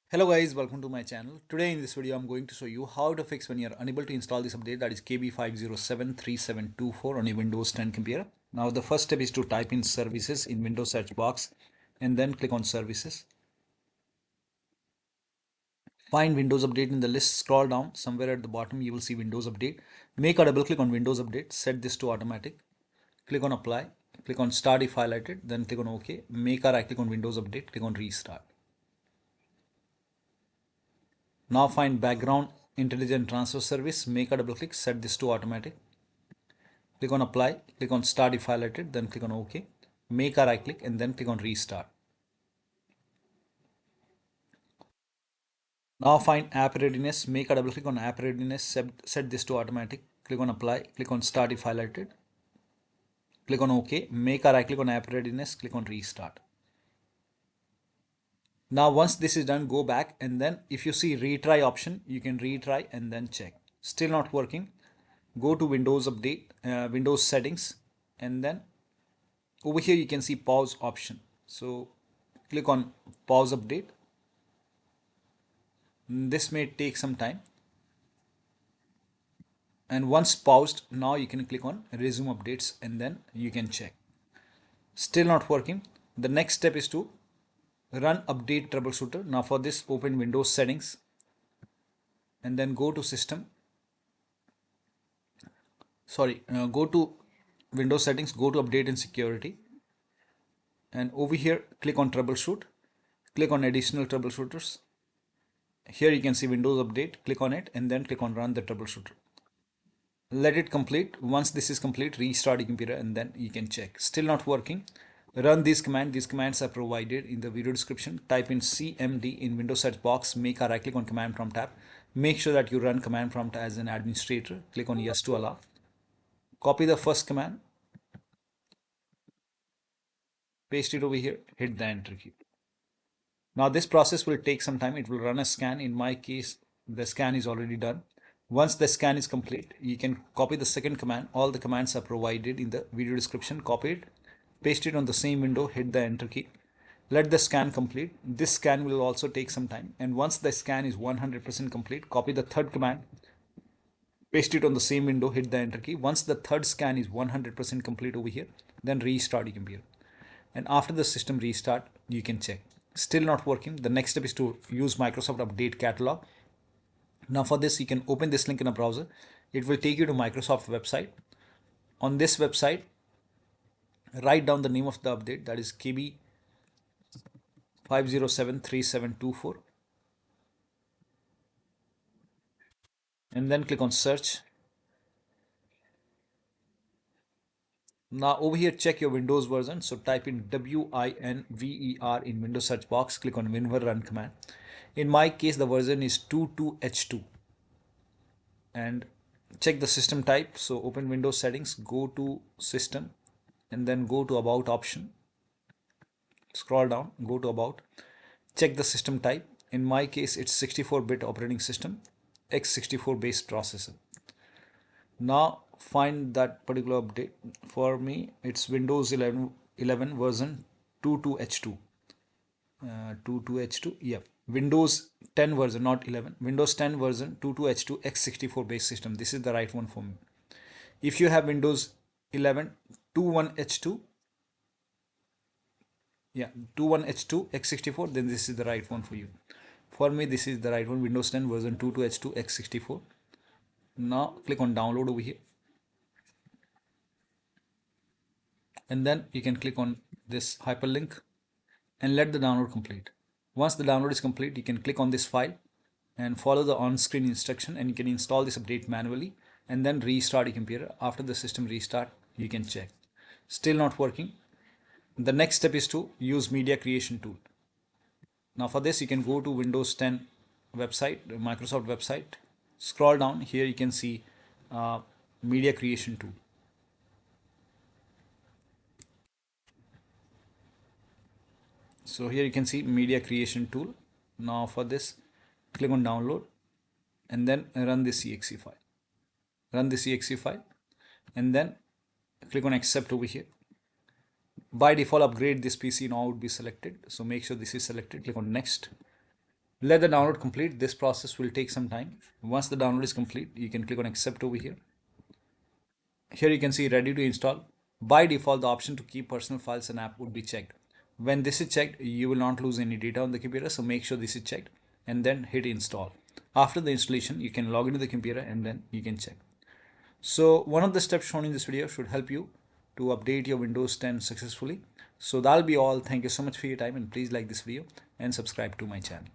Hello guys, welcome to my channel. Today in this video I'm going to show you how to fix when you're unable to install this update, that is KB5073724 on your Windows 10 computer. Now the first step is to type in services in Windows search box and then click on services. Find Windows Update in the list, scroll down, somewhere at the bottom you will see Windows Update. Make a double click on Windows Update, set this to automatic, click on apply, click on start if highlighted, then click on OK. Make a right click on Windows Update, click on restart. Now find background intelligent transfer service, make a double click, set this to automatic. Click on apply, click on start if highlighted, then click on OK. Make a right click and then click on restart. Now find app readiness, make a double click on app readiness, set this to automatic. Click on apply, click on start if highlighted. Click on OK, make a right click on app readiness, click on restart. Now once this is done, go back and then if you see retry option, you can retry and then check. Still not working, go to Windows Update, Windows settings, and then over here you can see pause option. So click on pause update. This may take some time. And once paused, now you can click on resume updates and then you can check. Still not working. The next step is to run update troubleshooter. Now for this, open Windows settings and then go to system. Go to Windows settings, go to update and security. And over here, click on troubleshoot. Click on additional troubleshooters. Here you can see Windows Update. Click on it and then click on run the troubleshooter. Let it complete. Once this is complete, restart your computer and then you can check. Still not working. Run this command. These commands are provided in the video description. Type in CMD in Windows search box. Make a right click on command prompt tab. Make sure that you run command prompt as an administrator. Click on yes to allow. Copy the first command. Paste it over here. Hit the enter key. Now this process will take some time. It will run a scan. In my case, the scan is already done. Once the scan is complete, you can copy the second command. All the commands are provided in the video description. Copy it, paste it on the same window, hit the enter key. Let the scan complete. This scan will also take some time. And once the scan is 100% complete, copy the third command, paste it on the same window, hit the enter key. Once the third scan is 100% complete over here, then restart your computer. And after the system restart, you can check. Still not working. The next step is to use Microsoft Update Catalog. Now for this, you can open this link in a browser. It will take you to Microsoft website. On this website, write down the name of the update, that is KB5073724, and then click on search. Now over here, check your Windows version. So type in WINVER in Windows search box. Click on WinVer run command. In my case, the version is 22H2. And check the system type. So open Windows settings, go to system, and then go to about option. Scroll down, go to about. Check the system type. In my case, it's 64-bit operating system, x64 based processor. Now find that particular update. For me, it's Windows 11 version 22H2. 22H2, yeah. Windows 10 version, not 11. Windows 10 version 22H2 x64 based system. This is the right one for me. If you have Windows 11 21H2, yeah, 21H2 x64, then this is the right one for you. For me, this is the right one, Windows 10 version 22H2 x64. Now click on download over here. And then you can click on this hyperlink and let the download complete. Once the download is complete, you can click on this file and follow the on-screen instruction and you can install this update manually and then restart your computer. After the system restart, you can check. Still not working. The next step is to use media creation tool. Now for this, you can go to Windows 10 website, Microsoft website. Scroll down, here you can see media creation tool. So here you can see media creation tool. Now for this, click on download and then run this exe file. Run this exe file and then click on accept over here. By default, upgrade this PC now would be selected. So make sure this is selected. Click on next. Let the download complete. This process will take some time. Once the download is complete, you can click on accept over here. Here you can see ready to install. By default, the option to keep personal files and app would be checked. When this is checked, you will not lose any data on the computer, so make sure this is checked and then hit install. After the installation, you can log into the computer and then you can check. So one of the steps shown in this video should help you to update your Windows 10 successfully. So that'll be all. Thank you so much for your time, and please like this video and subscribe to my channel.